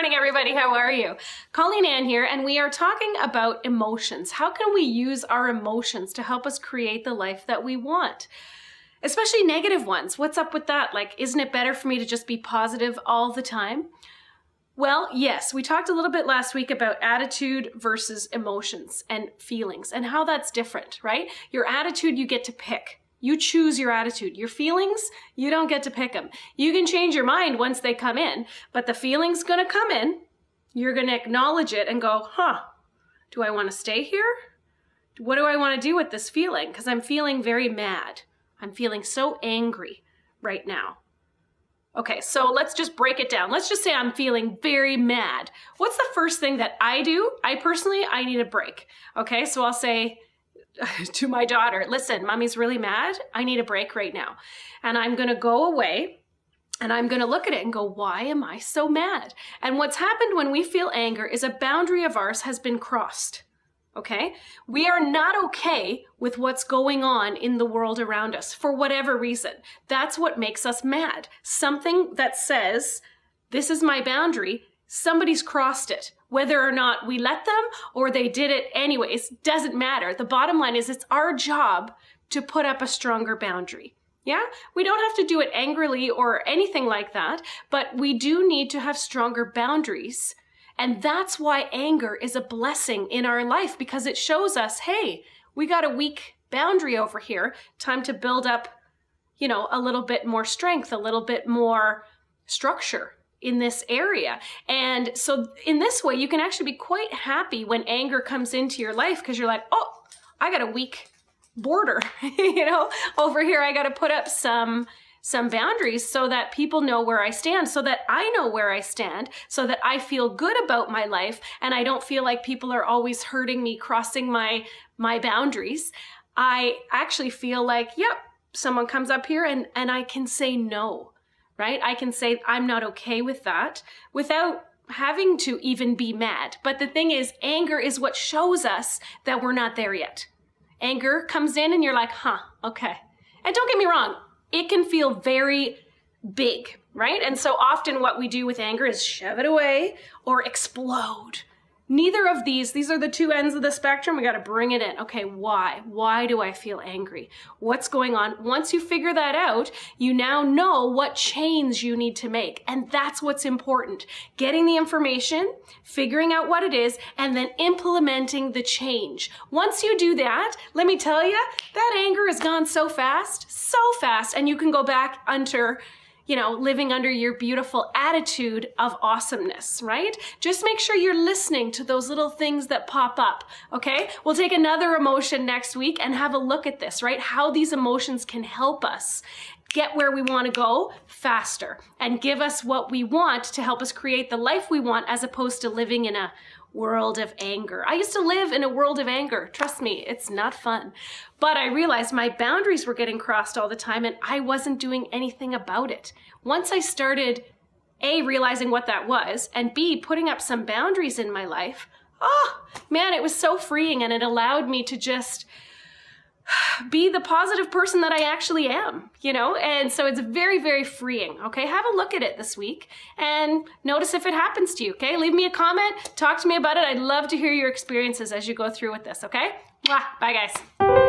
morning, everybody. How are you? Colleen Aynn here, and we are talking about emotions. How can we use our emotions to help us create the life that we want? Especially negative ones. What's up with that? Like, isn't it better for me to just be positive all the time? Well, yes, we talked a little bit last week about attitude versus emotions and feelings and how that's different, right? Your attitude, you get to pick. You choose your attitude. Your feelings, you don't get to pick them. You can change your mind once they come in, but the feeling's gonna come in. You're gonna acknowledge it and go, do I wanna stay here? What do I wanna do with this feeling? Because I'm feeling very mad. I'm feeling so angry right now. Okay, so let's just break it down. Let's just say I'm feeling very mad. What's the first thing that I do? I need a break. Okay, so I'll say to my daughter, listen, mommy's really mad. I need a break right now. And I'm gonna go away and I'm gonna look at it and go, why am I so mad? And what's happened when we feel anger is a boundary of ours has been crossed. Okay? We are not okay with what's going on in the world around us for whatever reason. That's what makes us mad. Something that says, this is my boundary, somebody's crossed it. Whether or not we let them or they did it anyways, doesn't matter. The bottom line is it's our job to put up a stronger boundary. Yeah? We don't have to do it angrily or anything like that, but we do need to have stronger boundaries. And that's why anger is a blessing in our life, because it shows us, hey, we got a weak boundary over here. Time to build up, a little bit more strength, a little bit more structure in this area. And so in this way, you can actually be quite happy when anger comes into your life, because you're like, oh, I got a weak border, over here. I got to put up some boundaries so that people know where I stand, so that I know where I stand, so that I feel good about my life and I don't feel like people are always hurting me, crossing my boundaries. I actually feel like, yep, someone comes up here and I can say no, right? I can say I'm not okay with that without having to even be mad. But the thing is, anger is what shows us that we're not there yet. Anger comes in and you're like, okay. And don't get me wrong, it can feel very big, right? And so often what we do with anger is shove it away or explode. Neither of these are the two ends of the spectrum. We got to bring it in. Okay, why? Why do I feel angry? What's going on? Once you figure that out, you now know what change you need to make. And that's what's important. Getting the information, figuring out what it is, and then implementing the change. Once you do that, let me tell you, that anger has gone so fast, and you can go back under living under your beautiful attitude of awesomeness, right? Just make sure you're listening to those little things that pop up, okay? We'll take another emotion next week and have a look at this, right? How these emotions can help us get where we want to go faster and give us what we want to help us create the life we want, as opposed to living in a world of anger. I used to live in a world of anger. Trust me, it's not fun. But I realized my boundaries were getting crossed all the time and I wasn't doing anything about it. Once I started, A, realizing what that was, and B, putting up some boundaries in my life, it was so freeing, and it allowed me to just be the positive person that I actually am, and so it's very, very freeing. Okay, have a look at it this week and notice if it happens to you. Okay, leave me a comment, talk to me about it. I'd love to hear your experiences as you go through with this. Okay, bye guys.